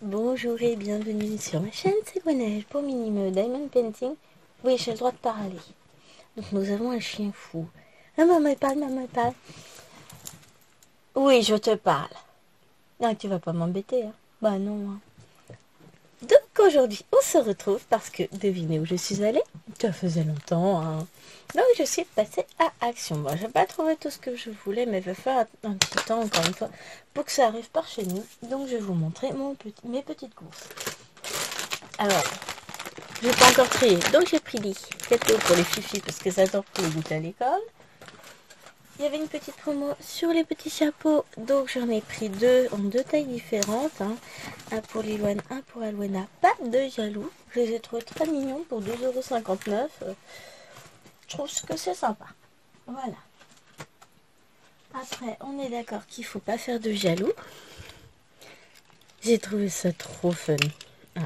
Bonjour et bienvenue sur ma chaîne, c'est Gwenaëlle pour Minime Diamond Painting. Oui, j'ai le droit de parler. Donc nous avons un chien fou. Ah, maman parle, maman parle. Oui, je te parle. Non, tu vas pas m'embêter, hein. Bah non. Hein. Donc aujourd'hui, on se retrouve parce que devinez où je suis allée. Ça faisait longtemps, hein. Donc je suis passée à Action. Bon, j'ai pas trouvé tout ce que je voulais, mais il va falloir un petit temps, encore une fois, pour que ça arrive par chez nous. Donc je vais vous montrer mes petites courses. Alors, je n'ai pas encore trié, donc j'ai pris des gâteaux pour les fifis parce que ça adore pour les goûter à l'école. Il y avait une petite promo sur les petits chapeaux, donc j'en ai pris deux en deux tailles différentes. Hein. Un pour Liloane, un pour Alwena. Pas de jaloux, je les ai trouvés très mignons pour 2,59 €. Je trouve que c'est sympa. Voilà. Après, on est d'accord qu'il ne faut pas faire de jaloux. J'ai trouvé ça trop fun. Ah.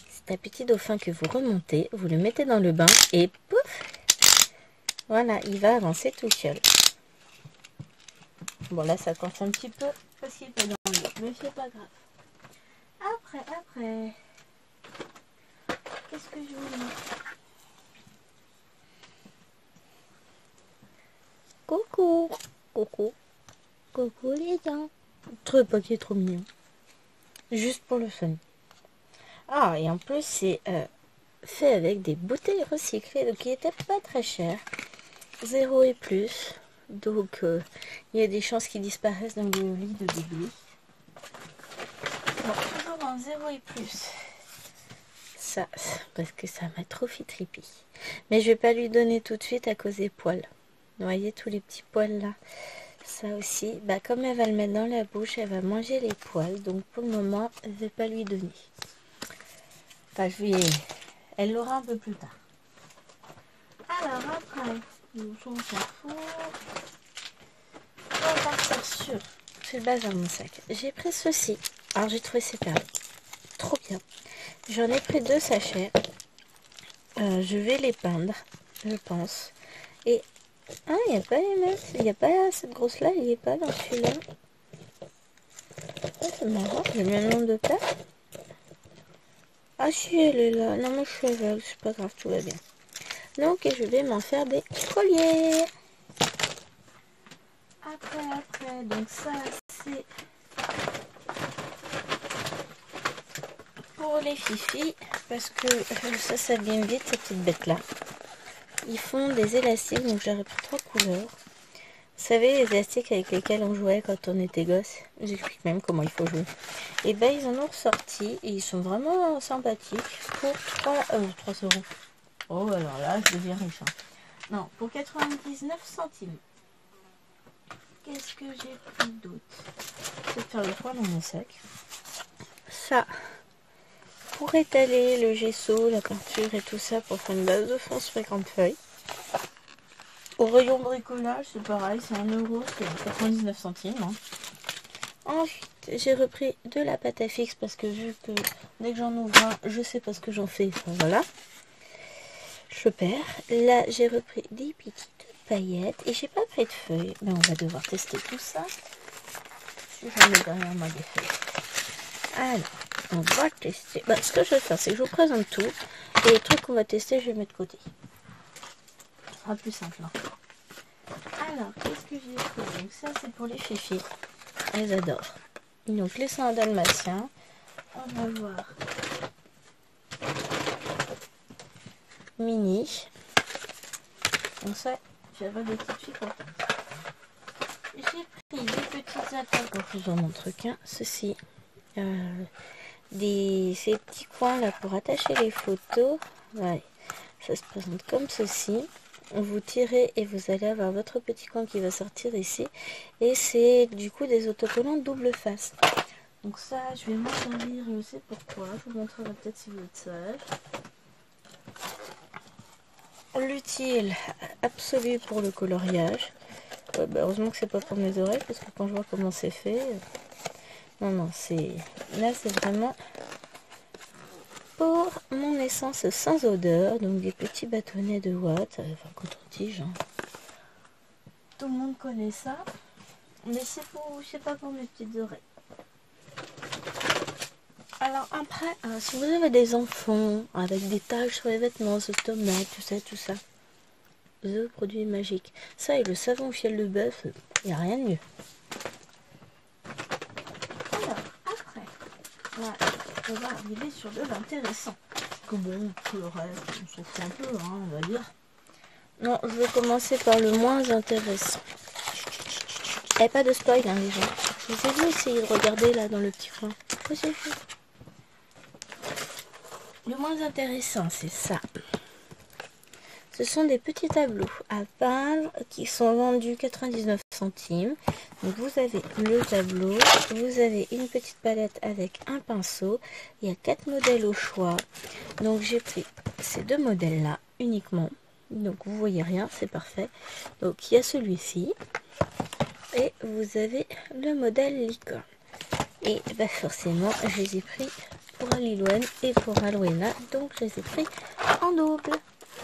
C'est un petit dauphin que vous remontez, vous le mettez dans le bain et pouf! Voilà, il va avancer tout seul. Bon, là, ça coince un petit peu parce qu'il est pas dans l'eau, mais c'est pas grave. Après, qu'est-ce que je vous montre? Coucou, coucou, coucou les gens. Trop paquet, trop mignon. Juste pour le fun. Ah, et en plus, c'est fait avec des bouteilles recyclées, donc il était pas très cher. 0 et plus. Donc, il y a des chances qu'ils disparaissent dans le lit de bébé. Bon, toujours en 0 et plus. Ça, parce que ça m'a trop fait triper. Mais je vais pas lui donner tout de suite à cause des poils. Vous voyez tous les petits poils là. Ça aussi, bah comme elle va le mettre dans la bouche, elle va manger les poils. Donc pour le moment, je vais pas lui donner. Enfin, elle l'aura un peu plus tard. Alors après, on s'en fout. On va partir sur. C'est le bazar mon sac. J'ai pris ceci. Alors j'ai trouvé ces perles trop bien. J'en ai pris 2 sachets. Je vais les peindre, je pense. Et ah, il n'y a pas les mêmes. Il n'y a pas cette grosse là. Il n'y est pas dans celui-là. Ah, c'est marrant. J'ai mis un nombre de perles. Ah si, elle est là. Non mais je suis aveugle. C'est pas grave, tout va bien. Donc je vais m'en faire des colliers. Après, donc ça c'est pour les fifis, parce que ça vient vite ces petites bêtes là. Ils font des élastiques, donc j'aurais pris 3 couleurs. Vous savez les élastiques avec lesquels on jouait quand on était gosse. J'explique même comment il faut jouer. Et ben ils en ont ressorti et ils sont vraiment sympathiques pour 3 €. Oh alors là je deviens riche. Hein. Non, pour 99 centimes. Qu'est-ce que j'ai pris d'autre? Je vais faire le point dans mon sac. Ça, pour étaler le gesso, la peinture et tout ça, pour faire une base de fond sur 50 feuilles. Au rayon bricolage, c'est pareil, c'est 1 €, c'est 99 centimes. Hein. Ensuite, j'ai repris de la pâte à fixe parce que vu que dès que j'en ouvre un, je sais pas ce que j'en fais. Enfin, voilà, je perds. Là, j'ai repris des petites paillettes et j'ai pas pris de feuilles, mais on va devoir tester tout ça. Si j'en ai derrière moi des feuilles. Alors, on va tester. Bah, ce que je vais faire, c'est que je vous présente tout et les trucs qu'on va tester, je vais mettre de côté. Ce sera plus simple. Hein. Alors, qu'est-ce que j'ai pris? Donc ça, c'est pour les fifis. Elles adorent. Donc, les seins dalmatiens. On va voir. Mini. Donc ça, j'avais des petites filles contentes. J'ai pris des petites attaques. Donc, je vous en montre qu'un. Ceci. Ces petits coins là pour attacher les photos. Ouais. Ça se présente comme ceci. Vous tirez et vous allez avoir votre petit coin qui va sortir ici. Et c'est du coup des autocollants double face. Donc ça, je vais m'en servir, je sais pourquoi. Je vous montrerai peut-être si vous êtes sage. L'utile absolu pour le coloriage. Ouais, bah heureusement que c'est pas pour mes oreilles, parce que quand je vois comment c'est fait, Non, non, là, c'est vraiment pour mon essence sans odeur. Donc, des petits bâtonnets de Watt, enfin, coton-tige. Hein. Tout le monde connaît ça. Mais c'est pour, je sais pas, pour mes petites oreilles. Alors après, si vous avez des enfants avec des taches sur les vêtements, ce tomate, tout ça, The produit magique. Ça et le savon fiel de bœuf, il n'y a rien de mieux. Alors après, on va arriver sur de l'intéressant. Que bon, tout le reste, on s'en fout un peu, hein, on va dire. Non, je vais commencer par le moins intéressant. Et pas de spoil, hein, les gens. Je vous ai dit, essayez de regarder là dans le petit coin. Le moins intéressant, c'est ça. Ce sont des petits tableaux à peindre qui sont vendus 99 centimes. Donc vous avez le tableau, vous avez une petite palette avec un pinceau. Il y a 4 modèles au choix. Donc j'ai pris ces 2 modèles-là uniquement. Donc vous voyez rien, c'est parfait. Donc il y a celui-ci. Et vous avez le modèle licorne. Et bah forcément, je les ai pris pour Lilouane et pour Alwena. Donc je les ai pris en double.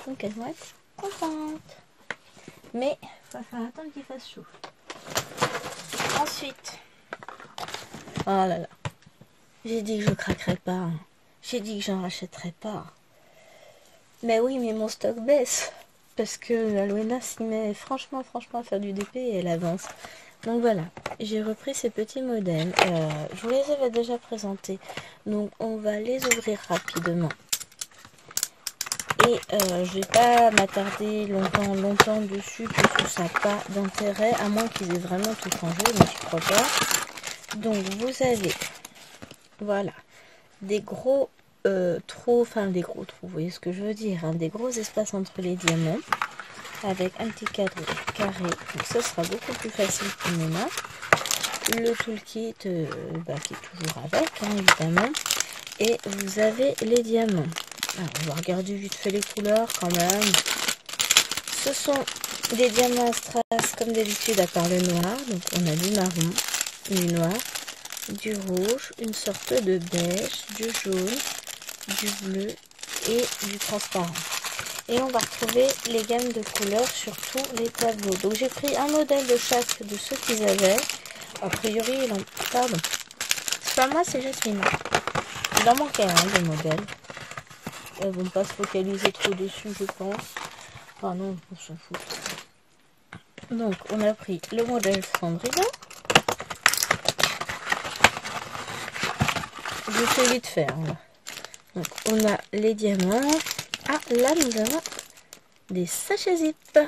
Donc elles vont être contentes. Mais il va falloir attendre qu'il fasse chaud. Ensuite, oh là là, j'ai dit que je craquerais pas. Hein. J'ai dit que j'en rachèterais pas. Mais oui, mais mon stock baisse. Parce que Alwena s'y met franchement à faire du DP et elle avance. Donc voilà, j'ai repris ces petits modèles. Je vous les avais déjà présentés. Donc on va les ouvrir rapidement. Et je vais pas m'attarder longtemps dessus parce que ça n'a pas d'intérêt, à moins qu'ils aient vraiment tout changé, mais je crois pas. Donc vous avez, voilà, des gros trous, vous voyez ce que je veux dire, hein, des gros espaces entre les diamants, avec un petit cadre carré, donc ça sera beaucoup plus facile pour mes mains. Le toolkit qui est toujours avec, hein, évidemment, et vous avez les diamants. Alors, on va regarder vite fait les couleurs quand même. Ce sont des diamants à strass comme d'habitude à part le noir. Donc on a du marron, du noir, du rouge, une sorte de beige, du jaune, du bleu et du transparent. Et on va retrouver les gammes de couleurs sur tous les tableaux. Donc j'ai pris un modèle de chaque de ceux qu'ils avaient. A priori, pardon. C'est pas moi, c'est Jasmine. Il en manquait un des modèles. Elles vont pas se focaliser trop dessus, je pense. Ah non, on s'en fout. Donc, on a pris le modèle Cendrillon. Je fais vite faire. Hein. Donc, on a les diamants. Ah, là, nous avons des sachets zip.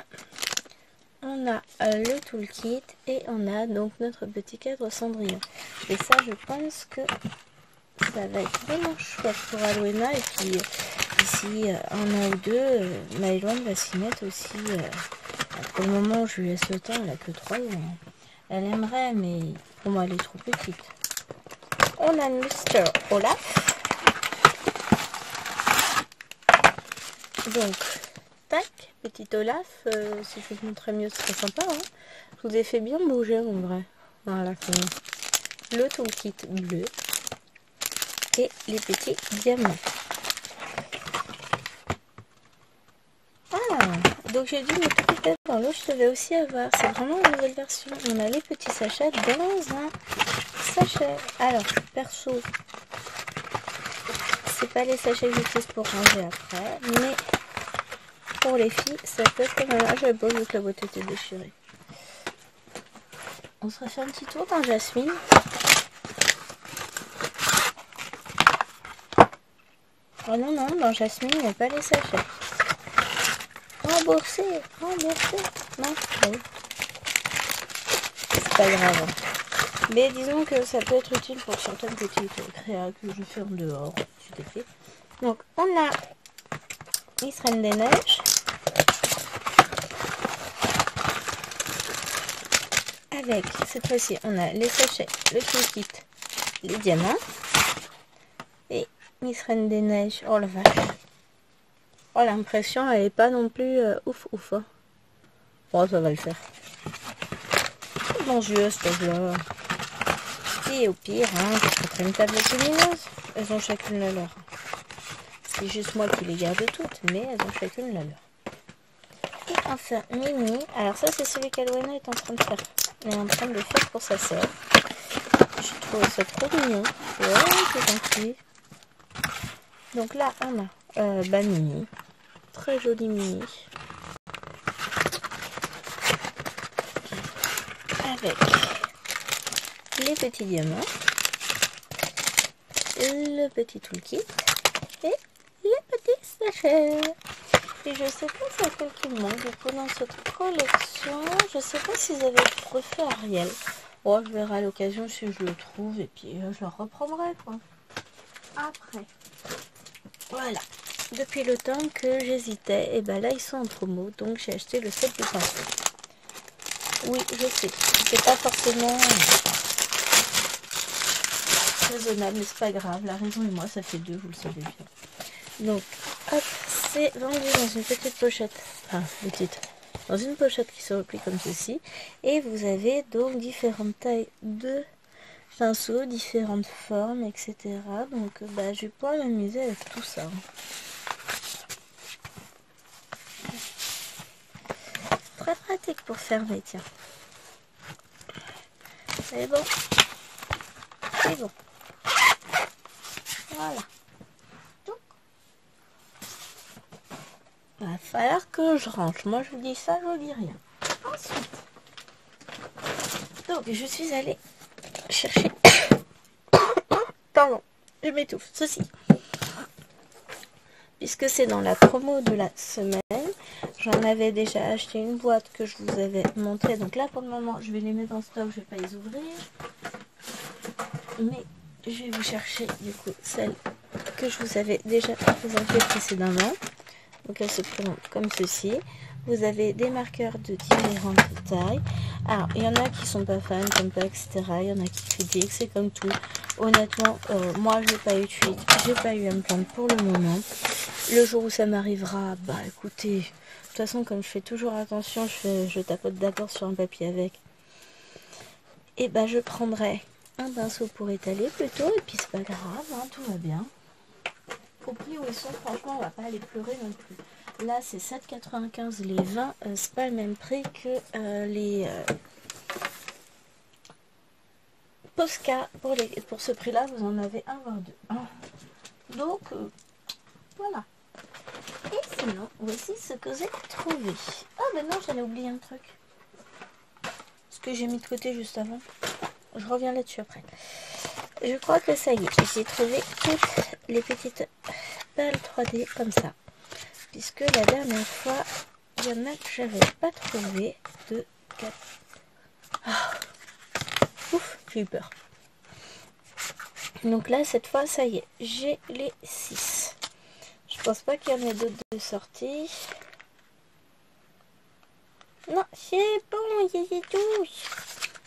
On a le toolkit et on a donc notre petit cadre Cendrillon. Et ça, je pense que ça va être vraiment chouette pour Alwena. Et puis, d'ici un an ou deux, Maëlouane va s'y mettre aussi. Pour le moment où je lui laisse le temps, elle a que 3 ans. Elle aimerait, mais pour moi, elle est trop petite. On a Mr. Olaf. Donc, tac, petit Olaf. Si je vous montrais mieux, ce serait sympa. Hein. Je vous ai fait bien bouger en vrai. Voilà, le toolkit bleu. Et les petits diamants. Ah, donc j'ai dû me tromper dans l'eau, je devais aussi avoir. C'est vraiment une nouvelle version. On a les petits sachets dans un sachet. Alors, perso, c'est pas les sachets que j'utilise pour ranger après, mais pour les filles, ça peut être quand même. Ah, j'avais pas vu que la boîte était déchirée. On se refait un petit tour dans Jasmine. Oh non, non, dans Jasmine, il n'y a pas les sachets. Remboursé. Non, oui. C'est pas grave. Mais disons que ça peut être utile pour certaines petites créas que je fais en dehors. Donc, on a Miss Reine des Neiges. Avec, cette fois-ci, on a les sachets, le toolkit, les diamants. Et Miss Reine des Neiges. Oh la vache. Oh, l'impression, elle est pas non plus ouf. Hein. Oh, ça va le faire. C'est bon jeu, ce là. Et au pire, hein, je ferai une tablette lumineuse. Elles ont chacune la leur. C'est juste moi qui les garde toutes, mais elles ont chacune la leur. Et enfin, Mimi. Alors ça, c'est celui qu'Alwana est en train de faire. Elle est en train de le faire pour sa sœur. Je trouve ça trop mignon. C'est gentil. Donc là, on a Mimi. Très jolie Mimi. Avec les petits diamants, le petit toolkit et les petits sachets. Et je sais pas si c'est qui manque du coup dans cette collection. Je sais pas s'ils avaient refait Ariel. Bon, je verrai à l'occasion si je le trouve et puis je le reprendrai quoi. Après, voilà. Depuis le temps que j'hésitais, et ben là ils sont en promo, donc j'ai acheté le set de pinceaux. Oui, je sais, c'est pas forcément raisonnable, mais c'est pas grave. La raison et moi, ça fait deux, vous le savez bien. Donc, hop, c'est vendu dans une petite pochette. Enfin, petite. Dans une pochette qui se replie comme ceci. Et vous avez donc différentes tailles de pinceaux, différentes formes, etc. Donc, je vais pouvoir m'amuser avec tout ça. Très pratique pour fermer, tiens. C'est bon. C'est bon. Voilà. Donc, va falloir que je range. Moi, je vous dis ça, je vous dis rien. Ensuite, donc, je suis allée chercher... Pardon, je m'étouffe. Ceci. Puisque c'est dans la promo de la semaine. J'en avais déjà acheté une boîte que je vous avais montré. Donc là, pour le moment, je vais les mettre en stock. Je vais pas les ouvrir. Mais je vais vous chercher, du coup, celle que je vous avais déjà présentée précédemment. Donc elle se présente comme ceci. Vous avez des marqueurs de différentes tailles. Alors, il y en a qui sont pas fans, comme pas, etc. Il y en a qui critiquent, c'est comme tout. Honnêtement, moi, je n'ai pas eu de fuite. J'ai pas eu à me plaindre pour le moment. Le jour où ça m'arrivera, bah écoutez, de toute façon, comme je fais toujours attention, je tapote d'abord sur un papier avec. Et bah, je prendrai un pinceau pour étaler plutôt. Et puis, c'est pas grave, hein, tout va bien. Au prix où ils sont, franchement, on va pas aller pleurer non plus. Là, c'est 7,95 les 20. C'est pas le même prix que les Posca. Pour ce prix-là, vous en avez un voire deux. Donc, voilà. Et sinon, voici ce que j'ai trouvé. Ah ben non, j'allais oublier un truc. Ce que j'ai mis de côté juste avant. Je reviens là-dessus après. Je crois que ça y est, j'ai trouvé toutes les petites perles 3D comme ça. Puisque la dernière fois, il y en a que j'avais pas trouvé. 2, 4. Ouf, j'ai eu peur. Donc là, cette fois, ça y est, j'ai les 6. Je pense pas qu'il y en ait d'autres de sortie. Non, c'est bon, il y a des douches.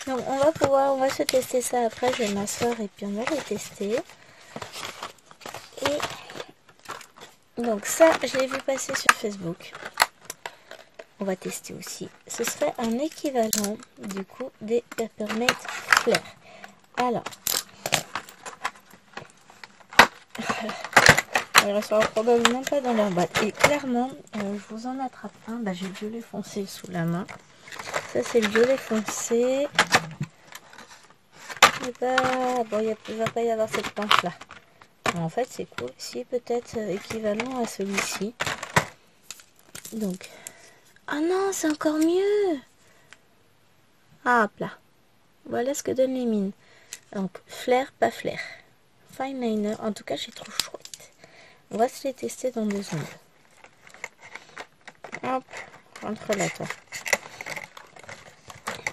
Donc on va se tester ça après. Je vais m'asseoir et puis on va les tester. Et donc ça, je l'ai vu passer sur Facebook. On va tester aussi. Ce serait un équivalent du coup des Peppermint Flair. Alors, il ne restera probablement pas dans leur boîte. Et clairement, je vous en attrape un. Bah, j'ai le violet foncé sous la main. Ça, c'est le violet foncé. Et bah, bon, il ne va pas y avoir cette planche-là. En fait, c'est cool. Si, peut-être équivalent à celui-ci. Donc, ah non, c'est encore mieux. Ah, hop là. Voilà ce que donnent les mines. Donc, flair, pas flair. Fine liner. En tout cas, j'ai trop chouette. On va se les tester dans 2 secondes. Hop, rentre là, toi.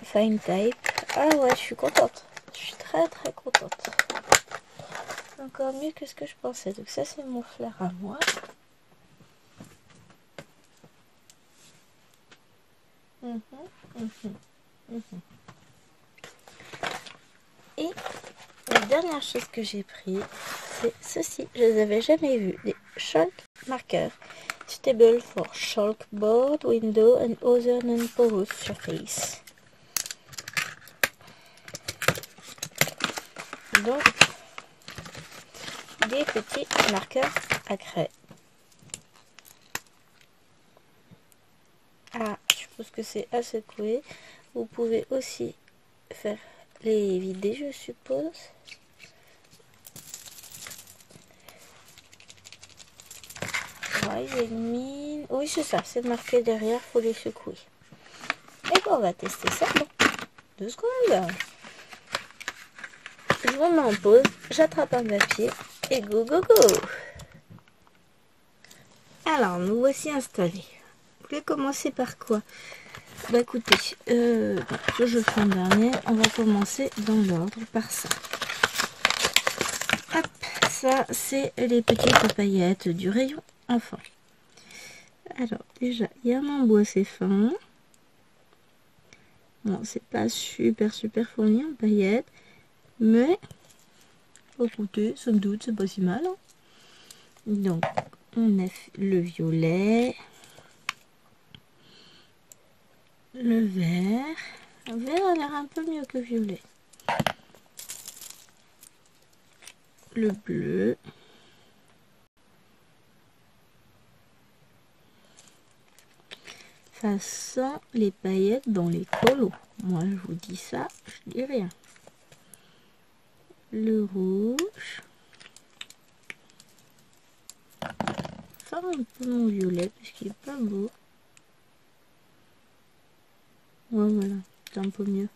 Fine type. Ah ouais, je suis contente. Je suis très très contente. Encore mieux que ce que je pensais. Donc ça, c'est mon flair à moi. Et la dernière chose que j'ai pris, c'est ceci. Je les avais jamais vus. Des chalk markers. Suitable for chalkboard, window and other non-porous surface. Donc, des petits marqueurs à craie. Ah, je pense que c'est à secouer. Vous pouvez aussi faire les vider, je suppose. Ouais, il y a une mine. Oui, c'est ça, c'est marqué derrière, faut les secouer. Et bon, on va tester ça. Bon, 2 secondes. Je vous mets en pause, j'attrape un papier et go go go. Alors, nous voici installés. Vous voulez commencer par quoi? Bah écoutez, que je fais en dernier, on va commencer dans l'ordre par ça. Hop, ça c'est les petites paillettes du rayon enfant. Alors déjà, il y a un embout assez fin. Bon, c'est pas super fourni en paillettes, mais écoutez, somme toute, c'est pas si mal. Hein. Donc, on a le violet, le vert. Le vert a l'air un peu mieux que violet. Le bleu. Ça sent les paillettes dans les colos. Moi, je vous dis ça, je dis rien. Le rouge. Ça un peu mon violet parce qu'il est pas beau. Ouais, voilà, c'est un peu mieux.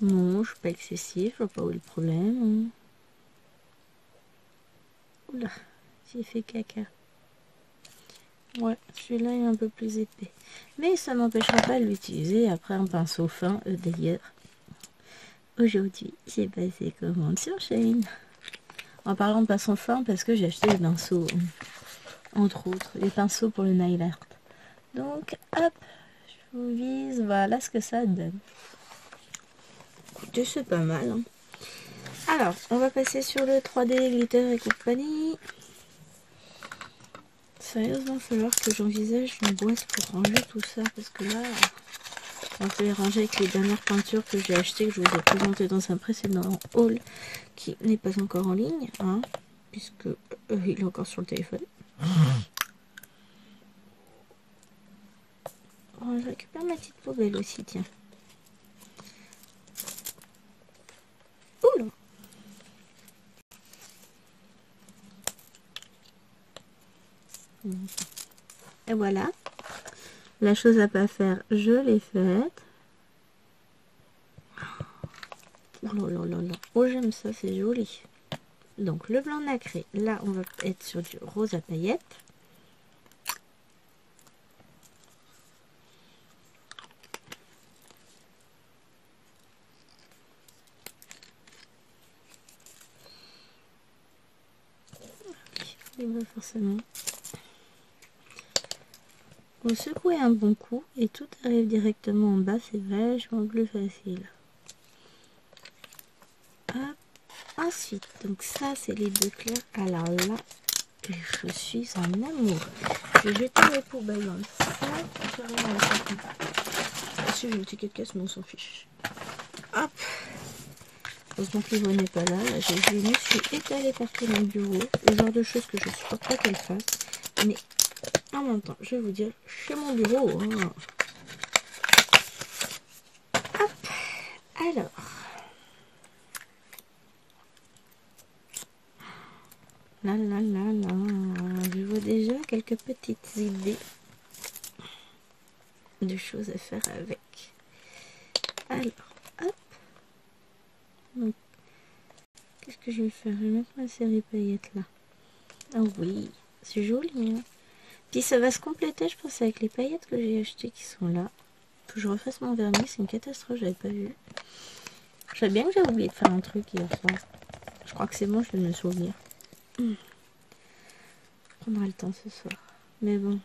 Non, je suis pas excessif, je vois pas où est le problème. Oula, j'ai fait caca. Ouais, celui-là est un peu plus épais. Mais ça m'empêchera pas de l'utiliser après un pinceau fin, d'ailleurs. Aujourd'hui, j'ai passé commande sur Shein. En parlant de pinceau fin, parce que j'ai acheté des pinceaux, entre autres, les pinceaux pour le nail art. Donc, hop, je vous vise, voilà ce que ça donne. Écoutez, c'est pas mal. Hein. Alors, on va passer sur le 3D glitter et compagnie. Sérieusement, il va falloir que j'envisage une boîte pour ranger tout ça, parce que là, on va les ranger avec les dernières peintures que j'ai achetées, que je vous ai présentées dans un précédent haul, qui n'est pas encore en ligne, hein, puisque il est encore sur le téléphone. Oh, je récupère ma petite poubelle aussi, tiens. Oula. Et voilà. La chose à pas faire, je l'ai faite. Oh là là là là. Oh, j'aime ça, c'est joli. Donc, le blanc nacré. Là, on va être sur du rose à paillettes. Et bien, forcément. Vous secouez un bon coup et tout arrive directement en bas. C'est vachement plus facile. Hop. Ensuite, donc ça, c'est les deux clairs. Alors là, je suis en amour. Je vais jeter les poubelles dans le sac. Si j'ai le ticket de caisse, mais on s'en fiche. Hop. Heureusement que Yvonne n'est pas là. Là je me suis étalée partout dans le bureau. Le genre de choses que je supporte pas qu'elle fasse. Mais en même temps, je vais vous dire, chez mon bureau. Hein. Hop. Alors. Là, là, là, là. Je vois déjà quelques petites idées de choses à faire avec. Alors, hop. Donc, qu'est-ce que je vais faire? Je vais mettre ma série paillettes là. Ah oui, c'est joli. Hein. Puis ça va se compléter, je pense, avec les paillettes que j'ai achetées qui sont là. Faut que je refasse mon vernis, c'est une catastrophe, j'avais pas vu. Je sais bien que j'ai oublié de faire un truc hier soir. Je crois que c'est bon, je vais me souvenir. Je prendrai le temps ce soir. Mais bon.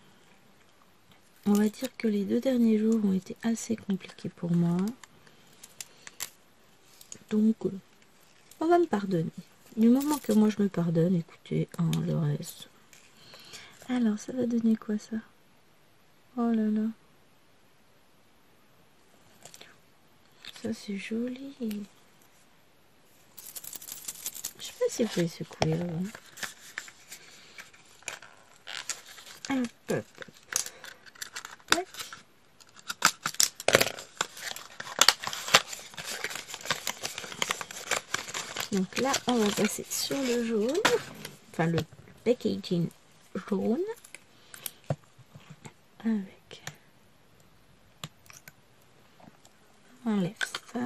On va dire que les 2 derniers jours ont été assez compliqués pour moi. Donc, on va me pardonner. Du moment que moi je me pardonne, écoutez, hein, le reste. Alors, ça va donner quoi ça? Oh là là. Ça c'est joli. si vous pouvez secouer là. Hop, hop, hop. Donc là, on va passer sur le jaune, enfin le packaging jaune, avec, on enlève ça.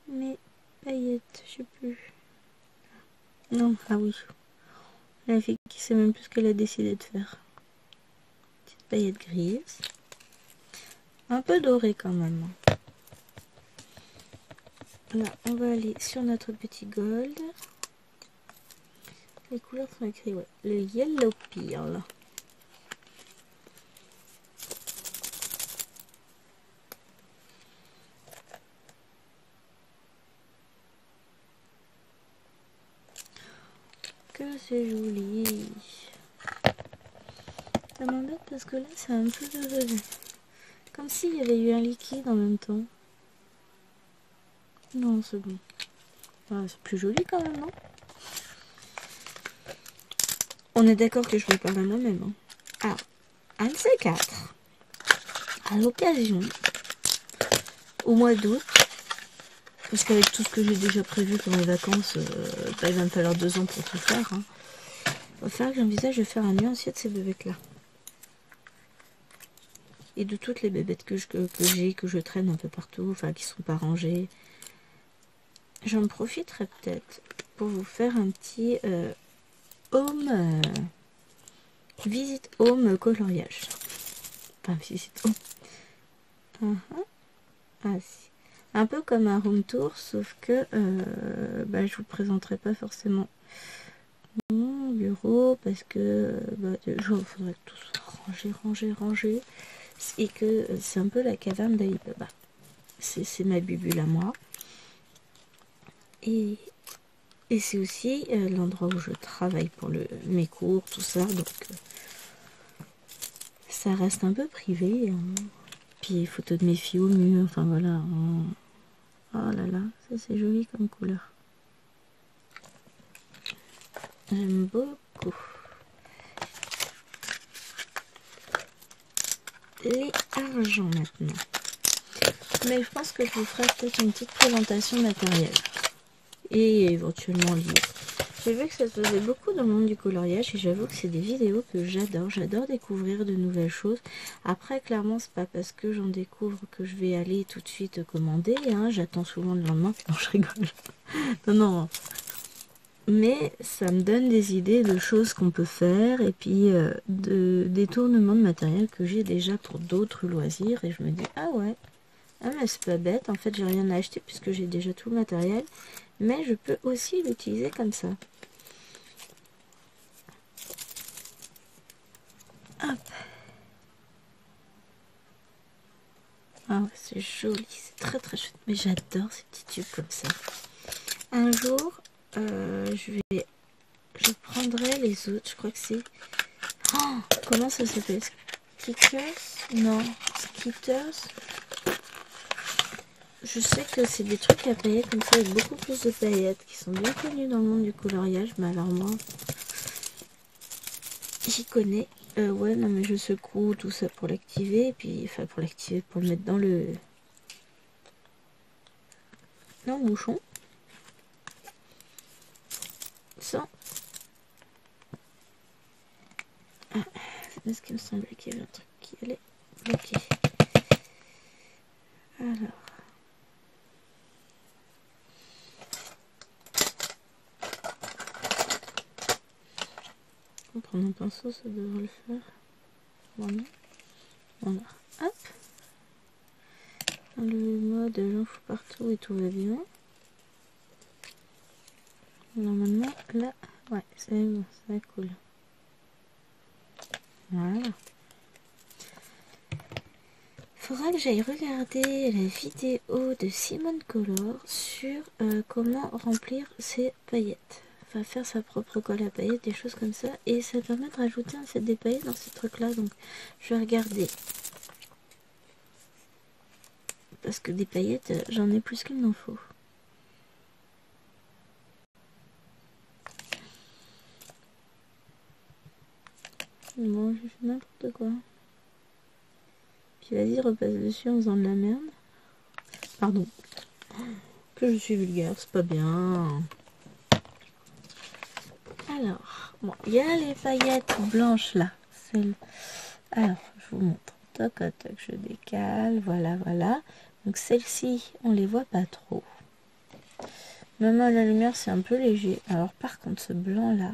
Mes paillettes, je sais plus. Non, ah oui. La fille qui sait même plus ce qu'elle a décidé de faire. Petite paillette grise. Un peu dorée quand même. Là, on va aller sur notre petit gold. Les couleurs sont écrites, ouais. Le yellow pearl. Que c'est joli. Ça m'embête parce que là, c'est un peu comme s'il y avait eu un liquide en même temps. Non, c'est bon. Ah, c'est plus joli quand même, non? On est d'accord que je vais parler à moi-même. Hein. Ah, un de ces quatre, à l'occasion, au mois d'août, parce qu'avec tout ce que j'ai déjà prévu pour mes vacances, il va me falloir 2 ans pour tout faire. Hein. Il va falloir que j'envisage de faire un nuancier de ces bébêtes-là. Et de toutes les bébêtes que je traîne un peu partout, enfin qui sont pas rangées. J'en profiterai peut-être pour vous faire un petit home visite home coloriage. Enfin visite home. Ah si. Un peu comme un room tour, sauf que je vous présenterai pas forcément mon bureau parce que il faudrait que tout soit rangé et que c'est un peu la caverne d'Ali Baba. C'est ma bubule à moi. Et c'est aussi l'endroit où je travaille pour mes cours, tout ça. Donc ça reste un peu privé. Hein. Puis photos de mes filles au mur. Enfin voilà. Hein. Oh là là, ça c'est joli comme couleur. J'aime beaucoup. Les argents maintenant. Mais je pense que je vous ferai peut-être une petite présentation matérielle. Et éventuellement livre. J'ai vu que ça se faisait beaucoup dans le monde du coloriage et j'avoue que c'est des vidéos que j'adore. J'adore découvrir de nouvelles choses. Après, clairement, c'est pas parce que j'en découvre que je vais aller tout de suite commander. Hein. J'attends souvent le lendemain. Non, je rigole. Non. Mais ça me donne des idées de choses qu'on peut faire et puis de détournements de matériel que j'ai déjà pour d'autres loisirs. Et je me dis, ah ouais, ah mais c'est pas bête. En fait, j'ai rien à acheter puisque j'ai déjà tout le matériel. Mais je peux aussi l'utiliser comme ça. Hop. Ah ouais, c'est joli, c'est très très chouette. Mais j'adore ces petits tubes comme ça. Un jour, je prendrai les autres. Je crois que c'est... Oh, comment ça s'appelle? Skitters? Non, Skitters. Je sais que c'est des trucs à paillettes comme ça avec beaucoup plus de paillettes qui sont bien connus dans le monde du coloriage. Mais alors moi, j'y connais. Ouais, non mais je secoue tout ça pour l'activer. Et puis, enfin pour l'activer, pour le mettre dans le bouchon. Ça. Ah, c'est parce qu'il me semblait qu'il y avait un truc qui allait bloquer. Alors. On prend un pinceau, ça devrait le faire. Voilà. Hop. Le mode j'en fous partout et tout va bien. Normalement, là, ouais, c'est bon, c'est cool. Voilà. Faudra que j'aille regarder la vidéo de Simone Color sur comment remplir ses paillettes. va faire sa propre colle à paillettes, des choses comme ça. Et ça permet de rajouter un set des paillettes dans ces trucs-là. Donc, je vais regarder. Parce que des paillettes, j'en ai plus qu'il n'en faut. Bon, j'ai fait n'importe quoi. Puis vas-y, repasse dessus en faisant de la merde. Pardon. Que je suis vulgaire, c'est pas bien. Alors, bon, il y a les paillettes blanches là. Celles... Alors, je vous montre. Toc, toc, je décale. Voilà, voilà. Donc celles-ci, on les voit pas trop. Même à la lumière, c'est un peu léger. Alors par contre, ce blanc là,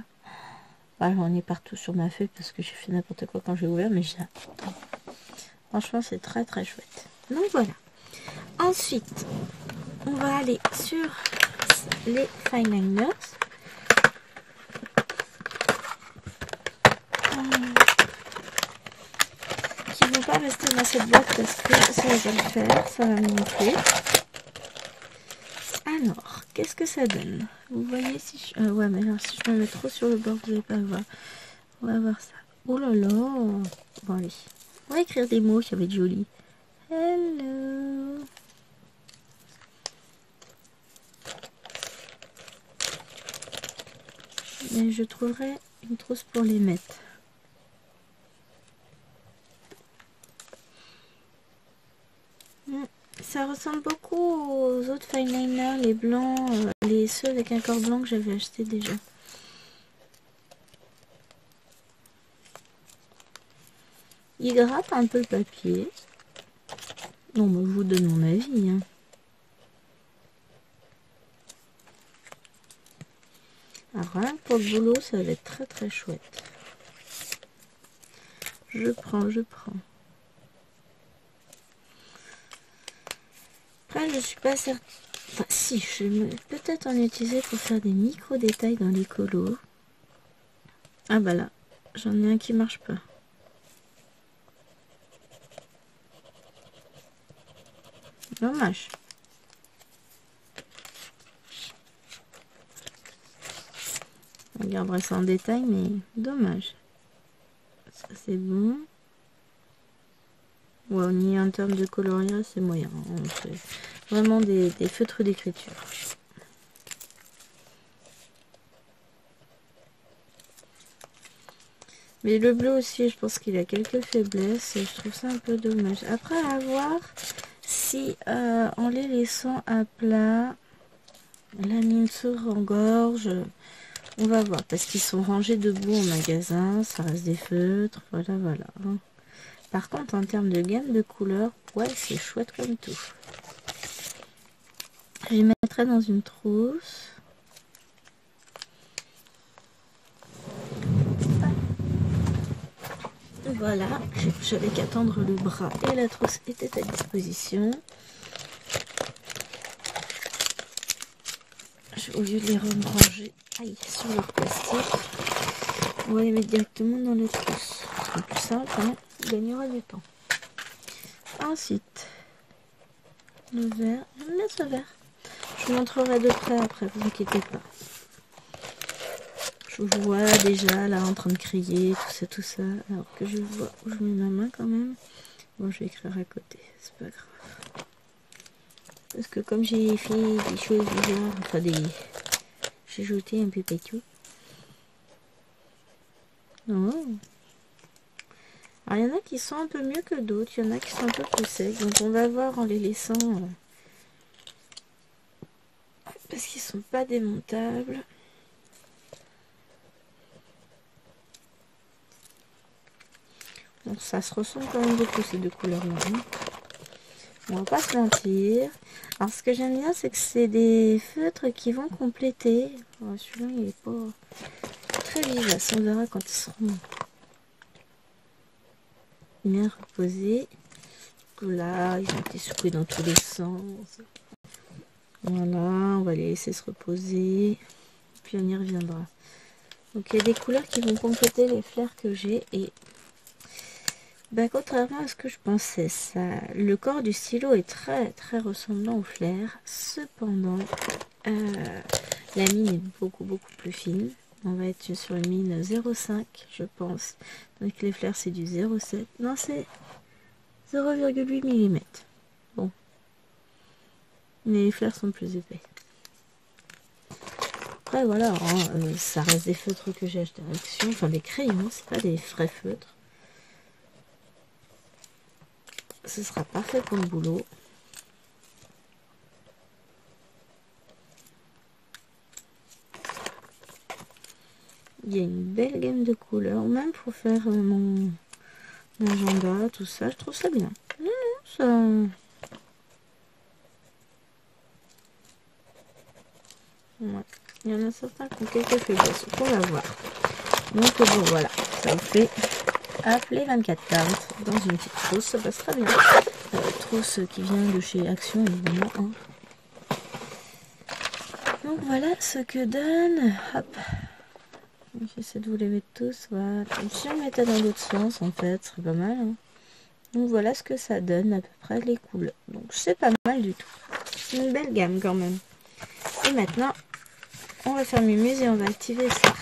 voilà, on est partout sur ma feuille parce que j'ai fait n'importe quoi quand j'ai ouvert, mais j'adore. Franchement, c'est très très chouette. Donc voilà. Ensuite, on va aller sur les fine liners. Qui ne vont pas rester dans cette boîte parce que ça va le faire, ça va me gonfler. Alors, qu'est-ce que ça donne? Vous voyez si je... ouais, mais alors si je me mets trop sur le bord, vous n'allez pas le voir. On va voir ça. Oh là là. Bon, allez. On va écrire des mots, ça va être joli. Hello. Mais je trouverai une trousse pour les mettre. Ça ressemble beaucoup aux autres fine liners, les blancs, ceux avec un corps blanc que j'avais acheté déjà. Il gratte un peu le papier. Non, mais je vous donne mon avis. Hein. Alors, rien que pour le boulot, ça va être très très chouette. Je prends. Après, je suis pas certaine. Enfin, si, je vais peut-être en utiliser pour faire des micro-détails dans les colos. Ah bah là, j'en ai un qui marche pas. Dommage. On regardera ça en détail, mais dommage. Ça c'est bon. Ouais, on y est en termes de coloris, c'est moyen. C'est vraiment des feutres d'écriture. Mais le bleu aussi, je pense qu'il a quelques faiblesses et je trouve ça un peu dommage. Après, à voir si en les laissant à plat, la mine se rengorge. On va voir, parce qu'ils sont rangés debout au magasin, ça reste des feutres, voilà, voilà. Par contre, en termes de gamme de couleurs, ouais, c'est chouette comme tout. Je les mettrai dans une trousse. Voilà, j'avais qu'à tendre le bras et la trousse était à disposition. Au lieu de les ranger sur leur plastique, on va les mettre directement dans la trousse. C'est plus simple, hein, on gagnera du temps. Ensuite, le verre. J'aime bien ce verre. Je vous montrerai de près après, vous inquiétez pas. Je vous vois déjà là en train de crier, tout ça. Alors que je vois où je mets ma main quand même. Bon, je vais écrire à côté, c'est pas grave. Parce que comme j'ai fait des choses bizarres, enfin j'ai jeté un peu tout. Oh. Alors il y en a qui sont un peu mieux que d'autres, il y en a qui sont un peu plus secs. Donc on va voir en les laissant. Parce qu'ils sont pas démontables. Donc ça se ressemble quand même beaucoup ces deux couleurs-là. On va pas se mentir. Alors ce que j'aime bien, c'est que c'est des feutres qui vont compléter. Oh, celui-là, il est pas très vivace. On verra quand ils seront bien reposés. Là, ils ont été secoués dans tous les sens. Voilà, on va les laisser se reposer. Puis on y reviendra. Donc il y a des couleurs qui vont compléter les flairs que j'ai. Et bah, contrairement à ce que je pensais, le corps du stylo est très très ressemblant au flair. Cependant, La mine est beaucoup plus fine. On va être sur une mine 0,5 je pense. Donc les flares c'est du 0,7. Non, c'est 0,8 mm. Bon. Mais les flares sont plus épais. Après voilà, hein, ça reste des feutres que j'ai acheté à Action. Enfin des crayons, c'est pas des vrais feutres. Ce sera parfait pour le boulot. Il y a une belle gamme de couleurs, même pour faire mon agenda, tout ça, je trouve ça bien. Ça... Ouais. Il y en a certains qui ont quelques faiblesses, on va voir. Donc bon voilà, ça vous fait appeler 24 cartes dans une petite trousse, ça passe très bien. Trousse qui vient de chez Action évidemment. Hein. Donc voilà ce que donne. Hop. J'essaie de vous les mettre tous. Voilà. Si on mettait dans l'autre sens en fait, ce serait pas mal. Hein. Donc voilà ce que ça donne à peu près les couleurs. Donc c'est pas mal du tout. C'est une belle gamme quand même. Et maintenant, on va faire mumuse et on va activer ça.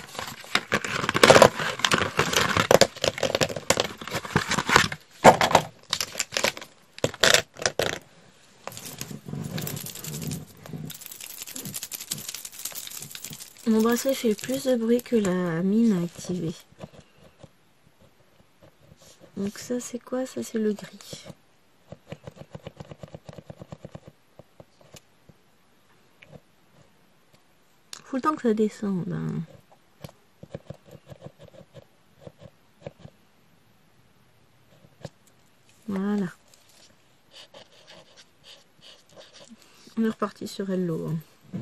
Mon bracelet fait plus de bruit que la mine activée. Donc ça c'est quoi? Ça c'est le gris. Faut le temps que ça descende. Hein. Voilà. On est reparti sur Hello. Hein.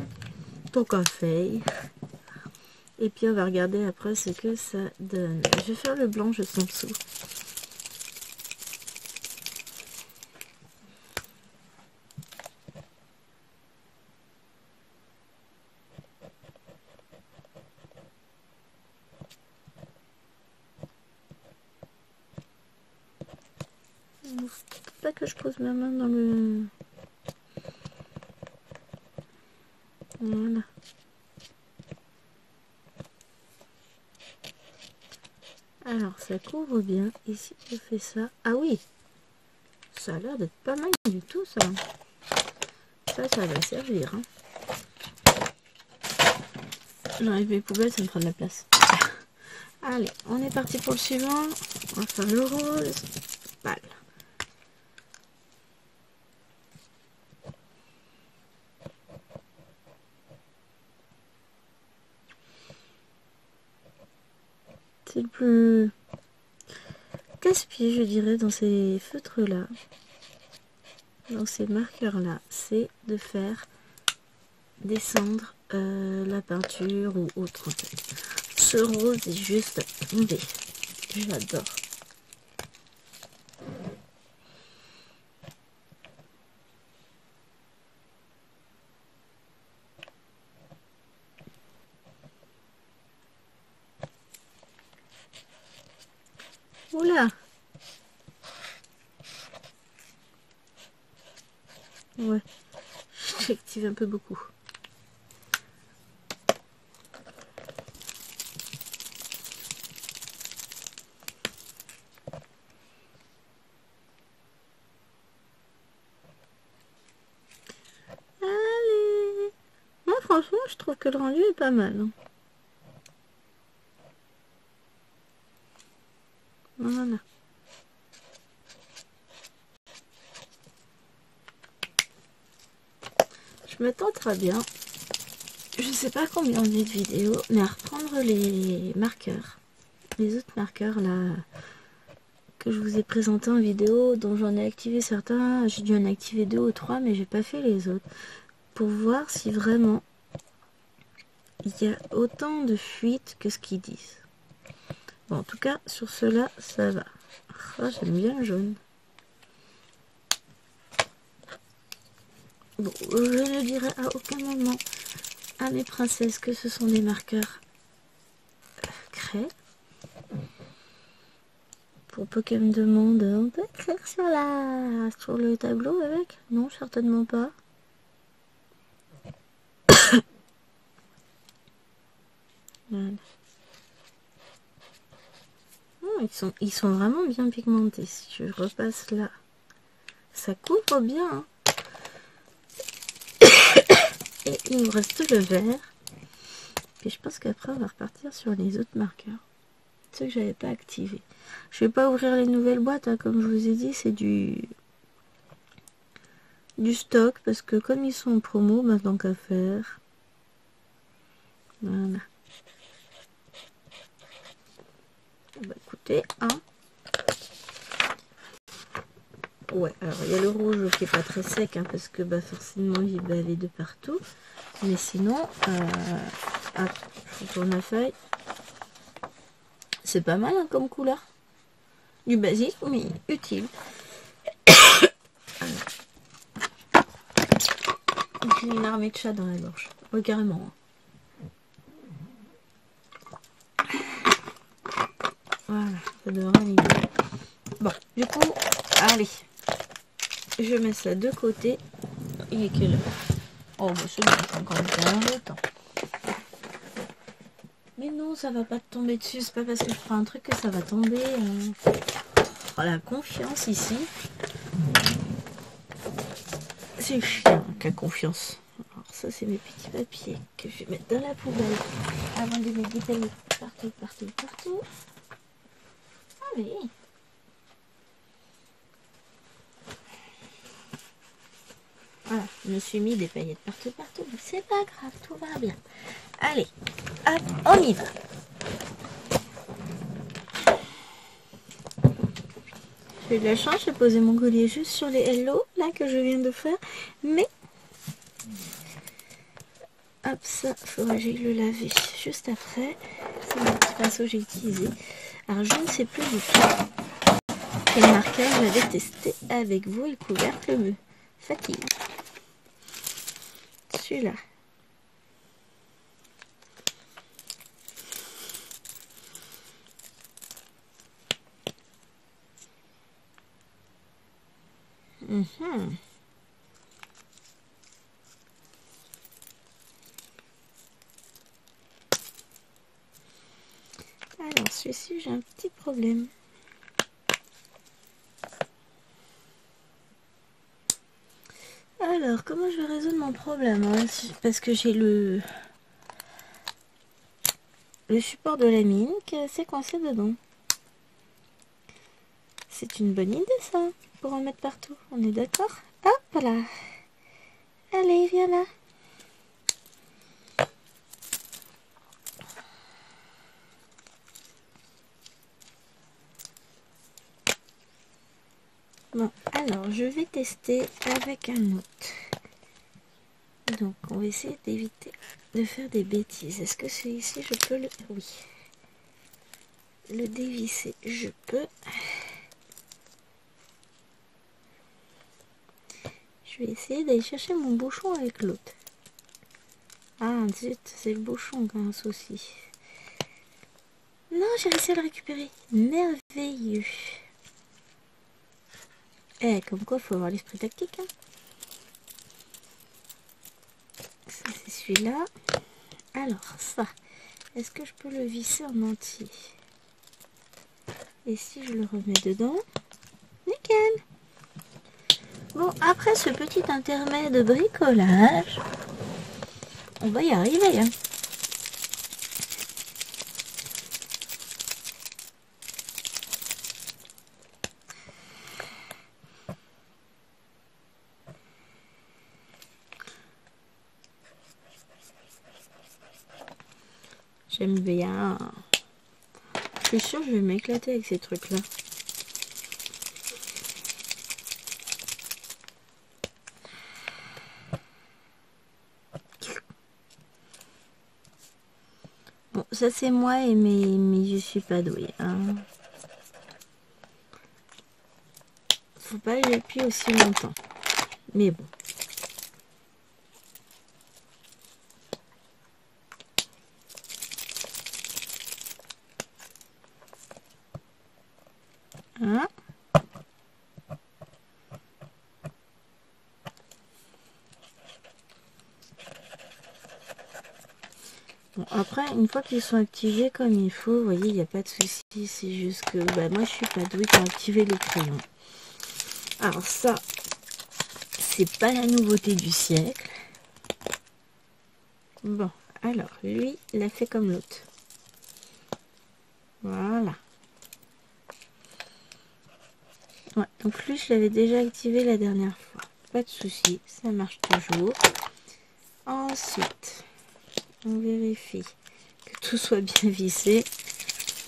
Ton café. Et puis on va regarder après ce que ça donne. Je vais faire le blanc juste en dessous. Pas que je pose ma main dans le... Voilà. Alors ça couvre bien. Et si je fais ça... Ah oui, ça a l'air d'être pas mal du tout ça. Ça va servir. Hein. J'enlève mes poubelles, ça me prend de la place. Allez, on est parti pour le suivant. On va faire le rose. Pâle. C'est le plus casse-pied, je dirais, dans ces feutres-là, dans ces marqueurs-là, c'est de faire descendre la peinture ou autre en fait. Ce rose est juste tombé. J'adore. Oula! Ouais, j'active un peu beaucoup. Allez! Moi, franchement, je trouve que le rendu est pas mal. Hein. Voilà. Je m'attends très bien. Je sais pas combien on est de vidéos, mais à reprendre les marqueurs. Les autres marqueurs là que je vous ai présenté en vidéo, dont j'en ai activé certains. J'ai dû en activer 2 ou 3, mais j'ai pas fait les autres. Pour voir si vraiment il y a autant de fuites que ce qu'ils disent. Bon, en tout cas, sur ceux-là, ça va. Oh, j'aime bien le jaune. Bon, je ne dirai à aucun moment à mes princesses que ce sont des marqueurs craie. Pour peu qu'elles me demandent, on peut écrire sur le tableau avec? Non, certainement pas. ils sont vraiment bien pigmentés. Si je repasse là, ça couvre bien. Hein. Et il nous reste le vert. Et je pense qu'après, on va repartir sur les autres marqueurs. Ceux que j'avais pas activés. Je vais pas ouvrir les nouvelles boîtes, hein, comme je vous ai dit, c'est du stock. Parce que comme ils sont en promo, maintenant qu'à faire. Voilà. Bah écoutez, hein. Ouais, alors il y a le rouge qui est pas très sec, hein, parce que bah forcément il va aller de partout. Mais sinon, je tourne la feuille. C'est pas mal hein, comme couleur. Du basique, mais utile. J'ai une armée de chats dans la gorge. Ouais, carrément. Voilà, ça devrait aller bien. Bon, du coup, allez. Je mets ça de côté. Il est quelle heure? Oh, bah c'est bon, c'est encore bien le temps. Mais non, ça va pas tomber dessus. C'est pas parce que je prends un truc que ça va tomber. Oh, la confiance ici. C'est chiant qu'a confiance. Alors ça, c'est mes petits papiers que je vais mettre dans la poubelle avant de les détailler partout. Allez. Voilà, je me suis mis des paillettes partout, mais c'est pas grave, tout va bien. Allez, hop, on y va. J'ai eu de la chance, j'ai posé mon collier juste sur les hello, là, que je viens de faire. Mais, hop, ça, faudrait que j'aille le laver juste après. C'est mon petit pinceau que j'ai utilisé. Alors, je ne sais plus du tout quel marqueur j'avais testé avec vous et le couvercle me fatigue. Celui-là. Alors, celui-ci, j'ai un petit problème. Alors, comment je vais résoudre mon problème hein? Parce que j'ai le support de la mine qui est assez coincé dedans. C'est une bonne idée ça, pour en mettre partout. On est d'accord? Hop là. Allez, viens là. Bon, alors je vais tester avec un autre. Donc, on va essayer d'éviter de faire des bêtises. Est-ce que celui-ci, je peux le... Oui. Le dévisser, je peux. Je vais essayer d'aller chercher mon bouchon avec l'autre. Ah, zut, c'est le bouchon qui a un souci. Non, j'ai réussi à le récupérer. Merveilleux. Eh, comme quoi, il faut avoir l'esprit tactique. Hein. Ça, c'est celui-là. Alors, ça. Est-ce que je peux le visser en entier? Et si je le remets dedans? Nickel. Bon, après ce petit intermède de bricolage, on va y arriver. Hein. J'aime bien. Je suis sûre que je vais m'éclater avec ces trucs-là. Bon, ça c'est moi et mais je suis pas douée. Hein. Faut pas les appuyer aussi longtemps. Mais bon. Hein? Bon, après après, une fois qu'ils sont activés comme il faut, vous voyez, il n'y a pas de souci. C'est juste que moi, je suis pas douée pour activer les crayons. Alors ça, c'est pas la nouveauté du siècle. Bon, alors, lui, il a fait comme l'autre. Voilà. Ouais, donc lui, je l'avais déjà activé la dernière fois. Pas de souci, ça marche toujours. Ensuite, on vérifie que tout soit bien vissé.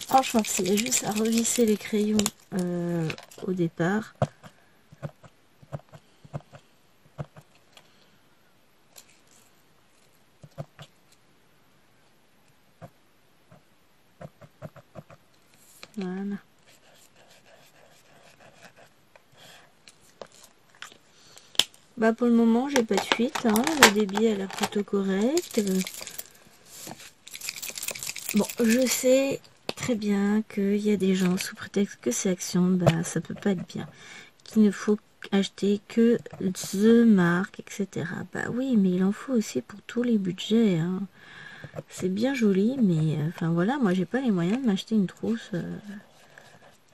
Franchement, s'il y a juste à revisser les crayons au départ. Voilà. Pour le moment, j'ai pas de fuite. Hein. Le débit a l'air plutôt correct. Bon, je sais très bien qu'il y a des gens, sous prétexte que c'est Action, ça peut pas être bien. Qu'il ne faut acheter que The Mark, etc. Oui, mais il en faut aussi pour tous les budgets. Hein. C'est bien joli, mais enfin voilà, moi j'ai pas les moyens de m'acheter une trousse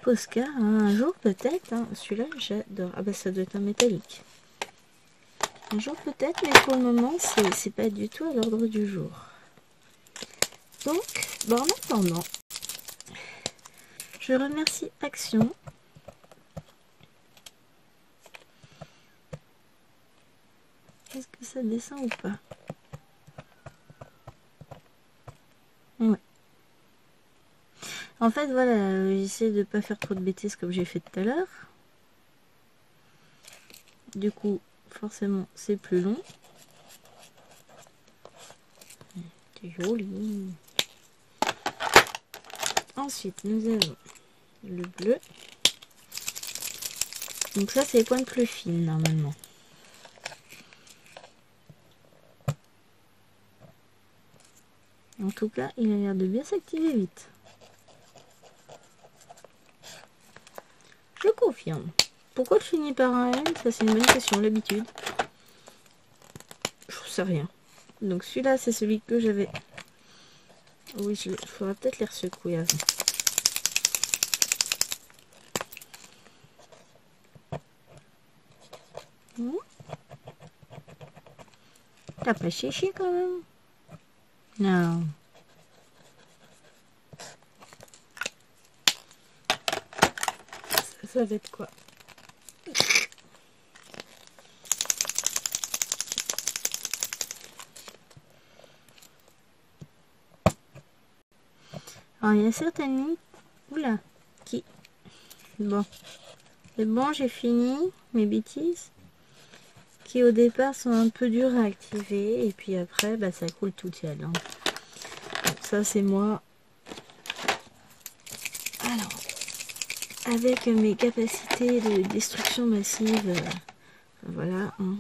Posca. Hein. Un jour peut-être. Hein. Celui-là, j'adore. Ça doit être un métallique. Un jour peut-être, mais pour le moment, c'est pas du tout à l'ordre du jour. Donc, en attendant, je remercie Action. Est-ce que ça descend ou pas? Ouais. En fait, voilà, j'essaie de pas faire trop de bêtises comme j'ai fait tout à l'heure. Du coup, forcément, c'est plus long. C'est joli. Ensuite, nous avons le bleu. Donc ça, c'est les pointes plus fines, normalement. En tout cas, il a l'air de bien s'activer vite. Je confirme. Pourquoi je finis par un M? Ça, c'est une bonne question, l'habitude. Je sais rien. Donc celui-là, c'est celui que j'avais. Oui, il faudra peut-être les ressecouer avant. T'as pas séché quand même? Non. Ça va être quoi? Alors, il y a certaines lignes. Oula. Qui? Bon. C'est bon, j'ai fini mes bêtises. Qui au départ sont un peu dures à activer. Et puis après, ça coule tout seul. Hein. Donc, ça, c'est moi. Alors, avec mes capacités de destruction massive. Voilà. Hein.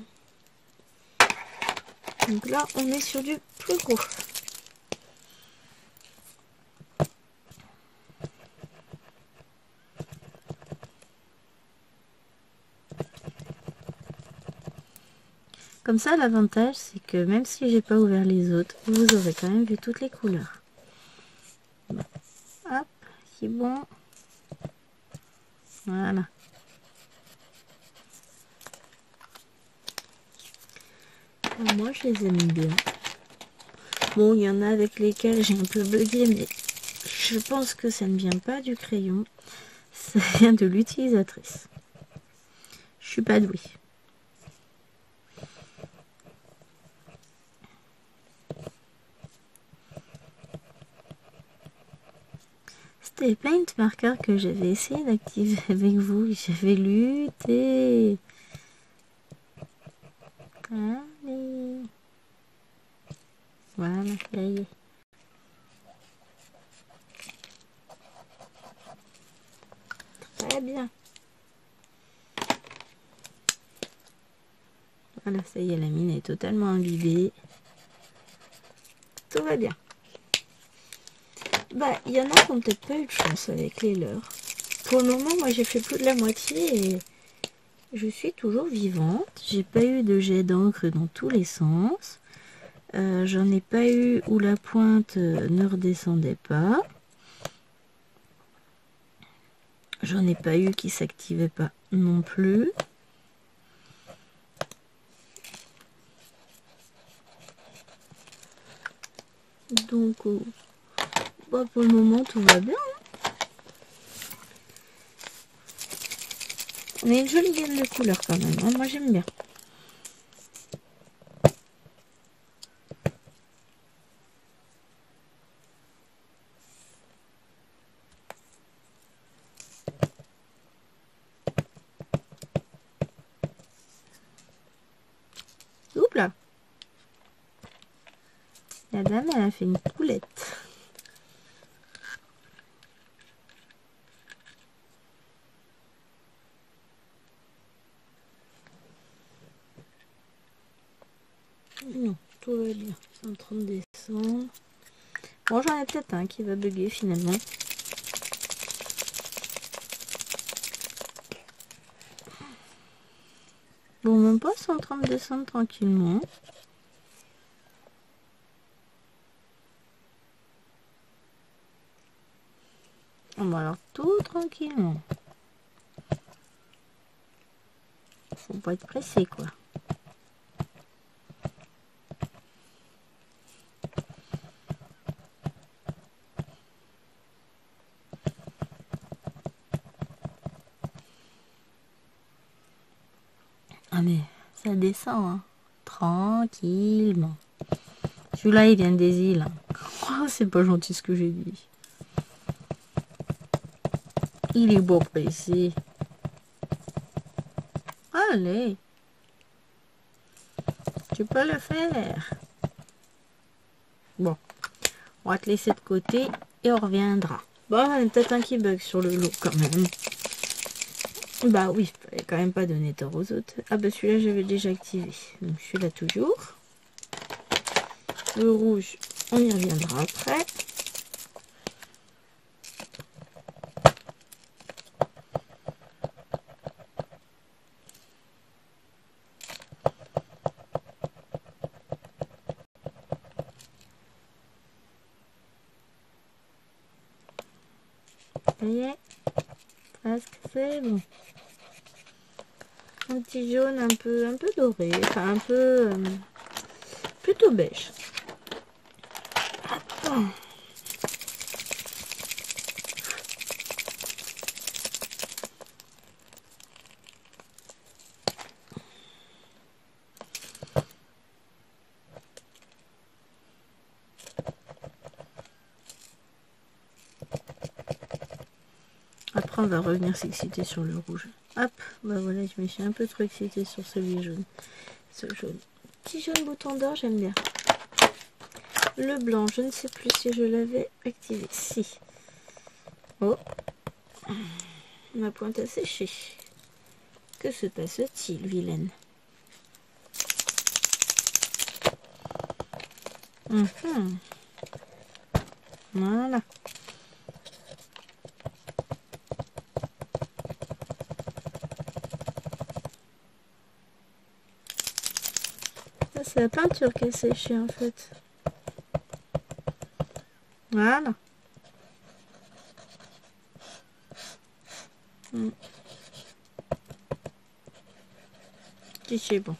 Donc là, on est sur du plus gros. Comme ça, l'avantage, c'est que même si j'ai pas ouvert les autres, vous aurez quand même vu toutes les couleurs. Bon. Hop, c'est bon. Voilà. Alors moi, je les aime bien. Bon, il y en a avec lesquels j'ai un peu bugué, mais je pense que ça ne vient pas du crayon. Ça vient de l'utilisatrice. Je suis pas douée. C'était Paint Marker que j'avais essayé d'activer avec vous. J'avais lutté. Allez. Voilà, ça y est. Très bien. Voilà, ça y est, la mine est totalement imbibée. Tout va bien. Il y en a qui n'ont peut-être pas eu de chance avec les leurs. Pour le moment, moi j'ai fait plus de la moitié et je suis toujours vivante. J'ai pas eu de jet d'encre dans tous les sens. J'en ai pas eu où la pointe ne redescendait pas. J'en ai pas eu qui s'activait pas non plus. Donc, bah pour le moment, tout va bien. On a une jolie gamme de couleurs quand même. Hein. Moi, j'aime bien. Oups là. La dame, elle a fait une poulette. Non, tout va bien. 130 décembre. Bon, j'en ai peut-être un qui va bugger finalement. Bon, même pas 130 décembre tranquillement. Bon, alors tout tranquillement. Faut pas être pressé quoi. Ah mais ça descend, hein. Tranquillement. Celui-là, il vient des îles. Oh, c'est pas gentil ce que j'ai dit. Il est beau pressé. Allez. Tu peux le faire. Bon. On va te laisser de côté et on reviendra. Bon, il y a peut-être un qui bug sur le lot quand même. Bah oui, il fallait quand même pas donner tort aux autres. Ah bah celui-là, j'avais déjà activé. Donc celui-là toujours. Le rouge, on y reviendra après. Ça y est, presque c'est bon. Un petit jaune un peu doré, enfin un peu plutôt beige. Attends. Après, on va revenir s'exciter sur le rouge. Hop, bah voilà, je me suis un peu trop excitée sur celui jaune. Ce jaune. Petit jaune bouton d'or, j'aime bien. Le blanc, je ne sais plus si je l'avais activé. Si. Oh, ma pointe a séché. Que se passe-t-il, vilaine? Voilà. Ça, c'est la peinture qui est séchée en fait. Voilà. Si c'est bon.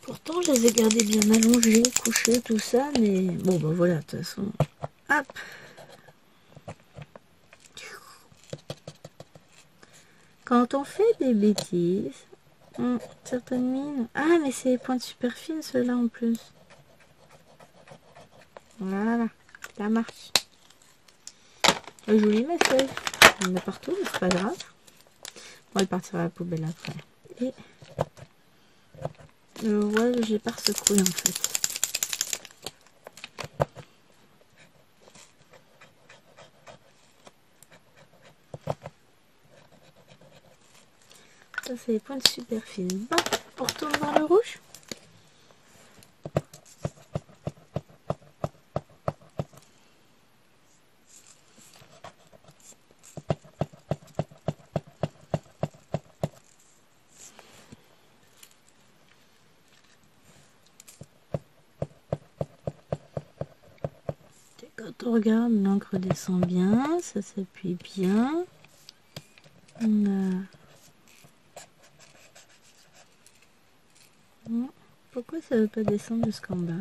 Pourtant, je les ai gardés bien allongés, couchés, tout ça, mais bon, bah voilà, de toute façon. Hop. Quand on fait des bêtises, certaines mines. Ah, mais c'est les pointes super fines, ceux-là en plus. Voilà, ça marche. Joli ma feuille. Il y en a partout, mais c'est pas grave. On va le partir à la poubelle après. Et le voile, j'ai pas secoué en fait. Ça, c'est les pointes super fines. Bon, on retourne voir le rouge. Regarde, l'encre descend bien, ça s'appuie bien. Pourquoi ça ne veut pas descendre jusqu'en bas?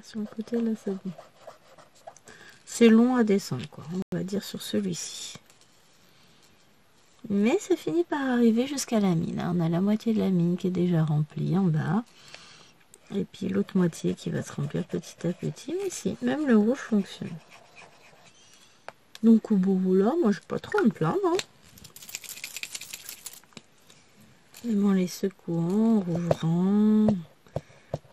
Sur le côté là, c'est bon. C'est long à descendre, quoi. On va dire sur celui-ci. Mais ça finit par arriver jusqu'à la mine. On a la moitié de la mine qui est déjà remplie en bas. Et puis l'autre moitié qui va se remplir petit à petit. Mais si, même le rouge fonctionne. Donc au bout là, moi je n'ai pas trop à me plaindre. Hein. Et bon, les secouant, rouvrant.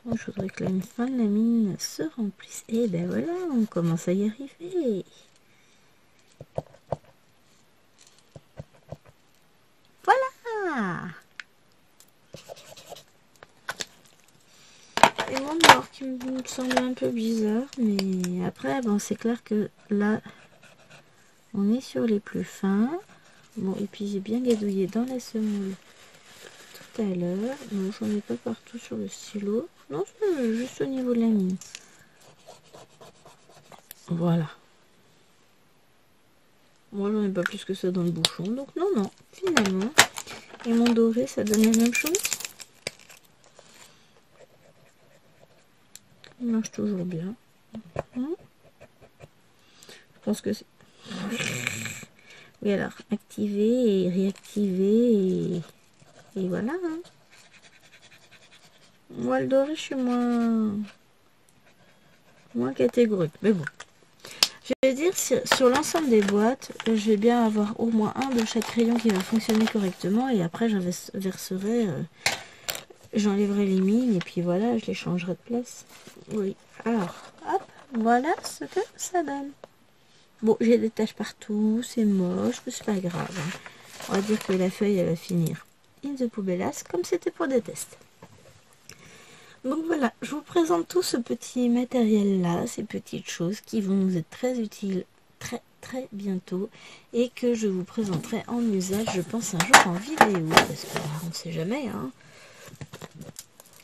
Moi, je voudrais que la fin de la mine se remplisse. Et ben voilà, on commence à y arriver. Voilà. Et mon bord qui me semble un peu bizarre, mais après, bon, c'est clair que là, on est sur les plus fins. Bon, et puis j'ai bien gadouillé dans la semoule tout à l'heure. Non, j'en ai pas partout sur le stylo. Non, c'est juste au niveau de la mine. Voilà. Moi, j'en ai pas plus que ça dans le bouchon, donc non, finalement. Et mon doré, ça donne la même chose. Il marche toujours bien. Je pense que c'est... Oui, alors, activer et réactiver et voilà. Hein. Moi, le doré, je suis moins catégorique. Mais bon. Je vais dire, sur l'ensemble des boîtes, je vais bien avoir au moins un de chaque crayon qui va fonctionner correctement. Et après, j'inverserai, j'enlèverai les mines et puis voilà, je les changerai de place. Oui. Alors, hop, voilà ce que ça donne. Bon, j'ai des taches partout, c'est moche, mais c'est pas grave. Hein. On va dire que la feuille, elle va finir in the poubellas, comme c'était pour des tests. Donc voilà, je vous présente tout ce petit matériel-là, ces petites choses qui vont nous être très utiles très bientôt et que je vous présenterai en usage, je pense, un jour en vidéo, parce que on ne sait jamais. Hein.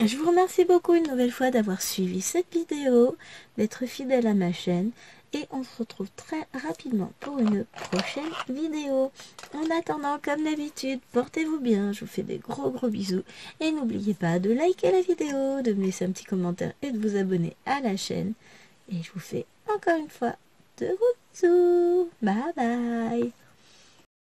Je vous remercie beaucoup une nouvelle fois d'avoir suivi cette vidéo, d'être fidèle à ma chaîne et on se retrouve très rapidement pour une prochaine vidéo. En attendant, comme d'habitude, portez-vous bien, je vous fais des gros bisous et n'oubliez pas de liker la vidéo, de me laisser un petit commentaire et de vous abonner à la chaîne. Et je vous fais encore une fois de gros bisous. Bye bye.